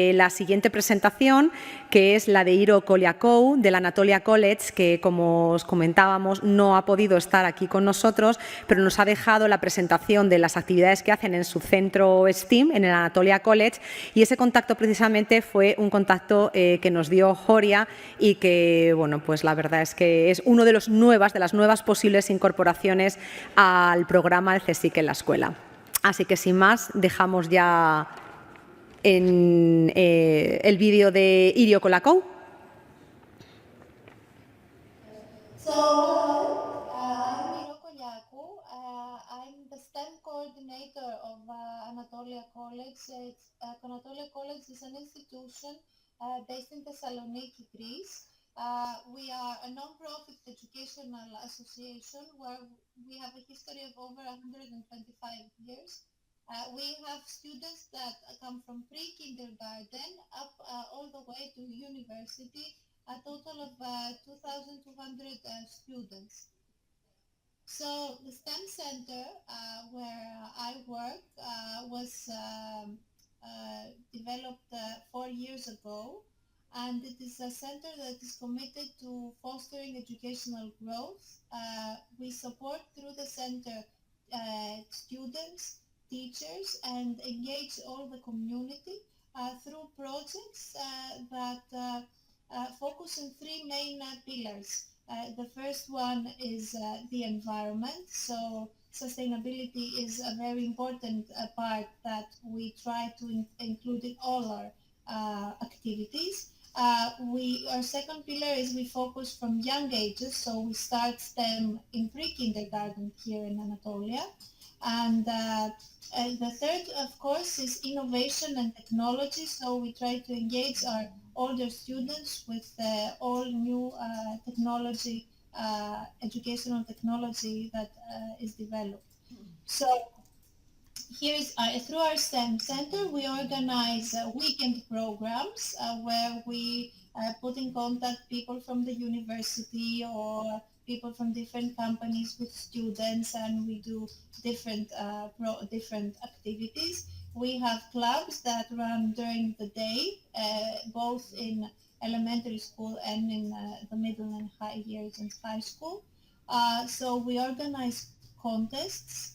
La siguiente presentación, que es la de Iro Koliakou, del Anatolia College, que, como os comentábamos, no ha podido estar aquí con nosotros, pero nos ha dejado la presentación de las actividades que hacen en su centro STEAM, en el Anatolia College, y ese contacto precisamente fue un contacto que nos dio Joria y que, bueno, pues la verdad es que es uno de las nuevas posibles incorporaciones al programa del CSIC en la escuela. Así que, sin más, dejamos ya en el vídeo de Iro Koliakou. So, hello, I'm Iro Koliakou. I'm the STEM coordinator of Anatolia College. Anatolia College is an institution based in Tesalónica, Greece. We are a non-profit educational association where we have a history of over 125 years. We have students that come from pre-kindergarten up all the way to university, a total of 2,200 students. So the STEM Center where I work was developed 4 years ago, and it is a center that is committed to fostering educational growth. We support through the center students, teachers, and engage all the community through projects that focus on three main pillars. The first one is the environment. So sustainability is a very important part that we try to include in all our activities. Our second pillar is we focus from young ages, so we start STEM in pre-kindergarten here in Anatolia. And the third, of course, is innovation and technology, so we try to engage our older students with all new technology, educational technology that is developed. So here's through our STEM Center, we organize weekend programs where we put in contact people from the university or people from different companies with students, and we do different activities. We have clubs that run during the day, both in elementary school and in the middle and high years and high school. So we organize contests.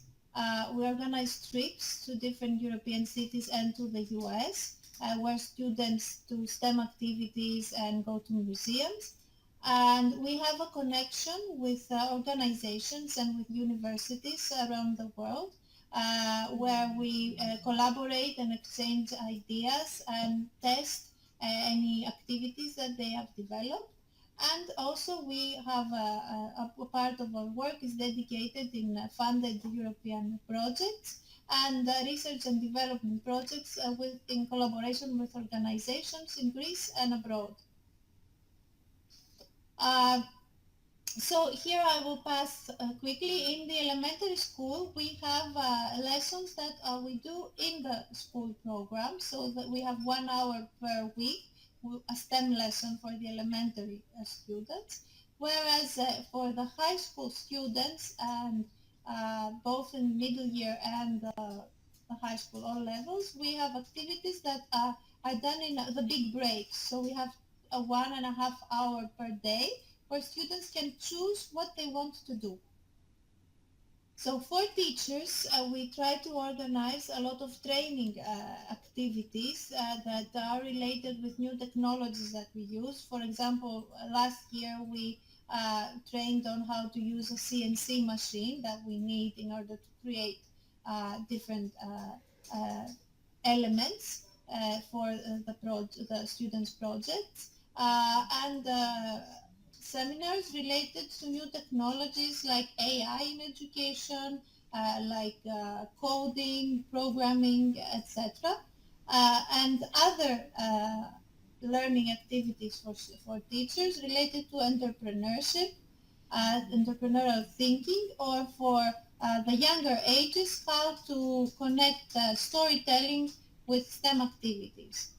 We organize trips to different European cities and to the US, where students do STEM activities and go to museums. And we have a connection with organizations and with universities around the world, where we collaborate and exchange ideas and test any activities that they have developed. And also we have a part of our work is dedicated in funded European projects and research and development projects in collaboration with organizations in Greece and abroad. So here I will pass quickly. In the elementary school, we have lessons that we do in the school program, so that we have 1 hour per week, a STEM lesson for the elementary students, whereas for the high school students, and both in middle year and the high school all levels, we have activities that are done in the big breaks. So we have a 1.5 hour per day where students can choose what they want to do. So for teachers, we try to organize a lot of training activities that are related with new technologies that we use. For example, last year we trained on how to use a CNC machine that we need in order to create different elements for the students' projects. And seminars related to new technologies like AI in education, like coding, programming, etc. And other learning activities for teachers related to entrepreneurship, entrepreneurial thinking, or for the younger ages, how to connect storytelling with STEM activities.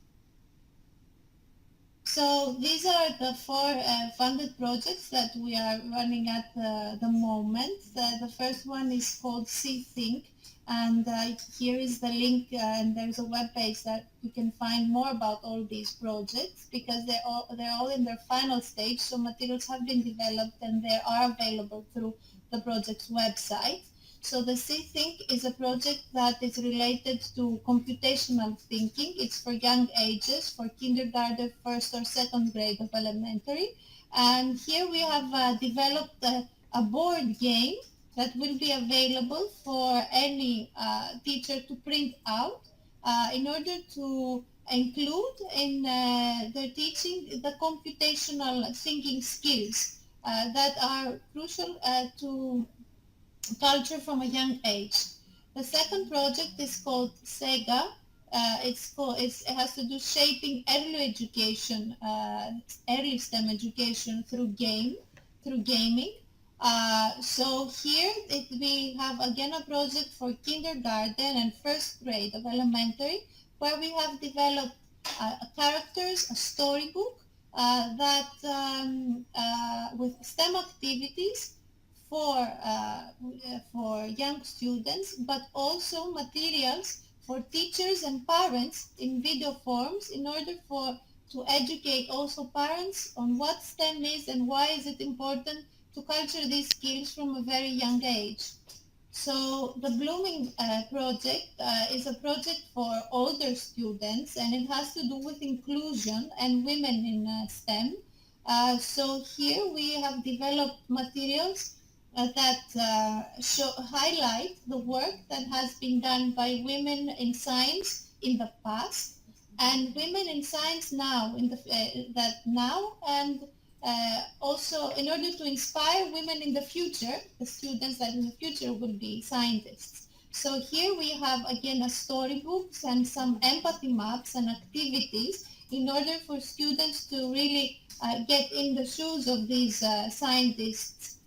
So these are the 4 funded projects that we are running at the moment. The first one is called CSIC, and here is the link, and there's a web page that you can find more about all these projects, because they're all in their final stage, so materials have been developed and they are available through the project's website. So the CSIC is a project that is related to computational thinking. It's for young ages, for kindergarten, first or second grade of elementary. And here we have developed a board game that will be available for any teacher to print out in order to include in their teaching the computational thinking skills that are crucial to culture from a young age. The second project is called SEGA. It has to do shaping early education, early STEM education through gaming. So here we have again a project for kindergarten and first grade of elementary, where we have developed characters, a storybook with STEM activities for young students, but also materials for teachers and parents in video forms in order to educate also parents on what STEM is and why is it important to culture these skills from a very young age. So the Blooming project is a project for older students, and it has to do with inclusion and women in STEM. So here we have developed materials that highlight the work that has been done by women in science in the past and women in science now, and also in order to inspire women in the future, the students that in the future will be scientists. So here we have again a storybooks and some empathy maps and activities in order for students to really get in the shoes of these scientists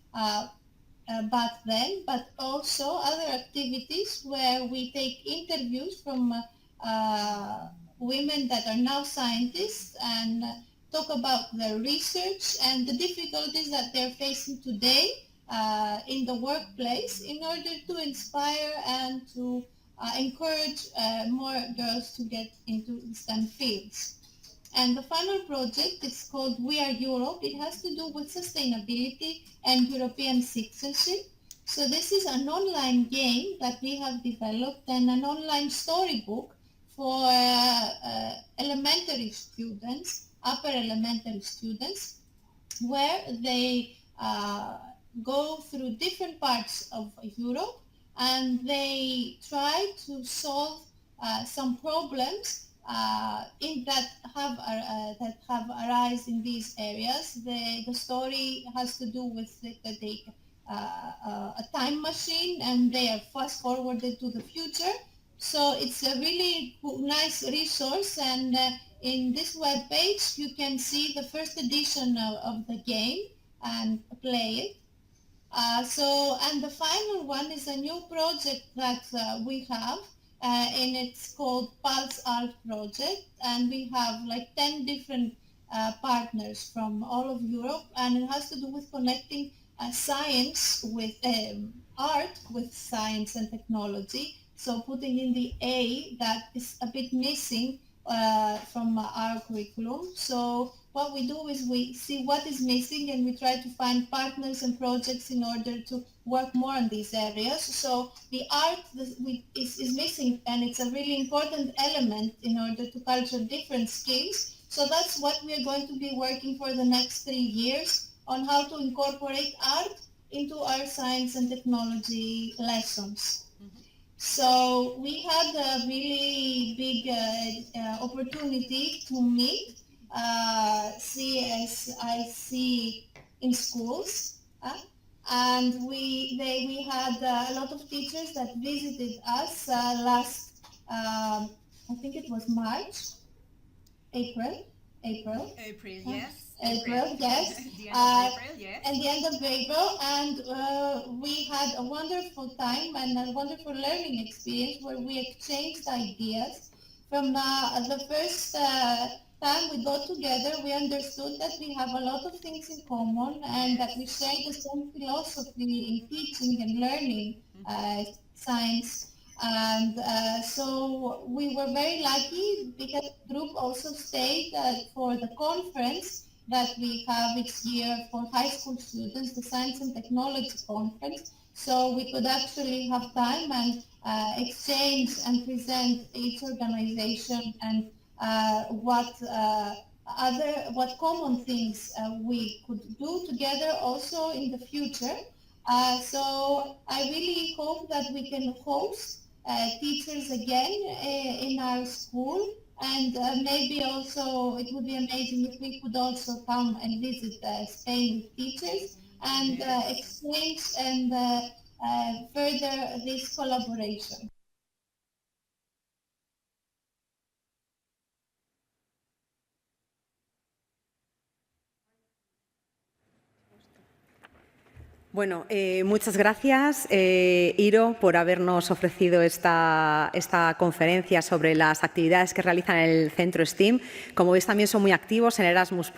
back then, but also other activities where we take interviews from women that are now scientists and talk about their research and the difficulties that they're facing today in the workplace in order to inspire and to encourage more girls to get into STEM fields. And the final project is called We Are Europe. It has to do with sustainability and European citizenship. So this is an online game that we have developed and an online storybook for elementary students, upper elementary students, where they go through different parts of Europe and they try to solve some problems that have arisen in these areas. The story has to do with a time machine, and they are fast forwarded to the future. So it's a really nice resource, and in this web page you can see the first edition of the game and play it. And the final one is a new project that we have, and it's called Pulse Art Project, and we have like 10 different partners from all of Europe, and it has to do with connecting science with art with science and technology. So putting in the A that is a bit missing from our curriculum. So what we do is we see what is missing and we try to find partners and projects in order to work more on these areas. So the art is missing, and it's a really important element in order to culture different skills. So that's what we are going to be working for the next 3 years, on how to incorporate art into our science and technology lessons. So we had a really big opportunity to meet CSIC in schools, and we had a lot of teachers that visited us last, I think it was April, yes. April, yes. The end of April, yes. At the end of April, and we had a wonderful time and a wonderful learning experience where we exchanged ideas from the first time we got together, we understood that we have a lot of things in common and that we share the same philosophy in teaching and learning science. And so we were very lucky because the group also stayed for the conference that we have each year for high school students, the Science and Technology Conference. So we could actually have time and exchange and present each organization and what common things we could do together also in the future. So I really hope that we can host teachers again in our school, and maybe also it would be amazing if we could also come and visit Spain with teachers and exchange and further this collaboration. Bueno, muchas gracias, Iro, por habernos ofrecido esta conferencia sobre las actividades que realizan en el Centro STEAM. Como veis, también son muy activos en Erasmus+.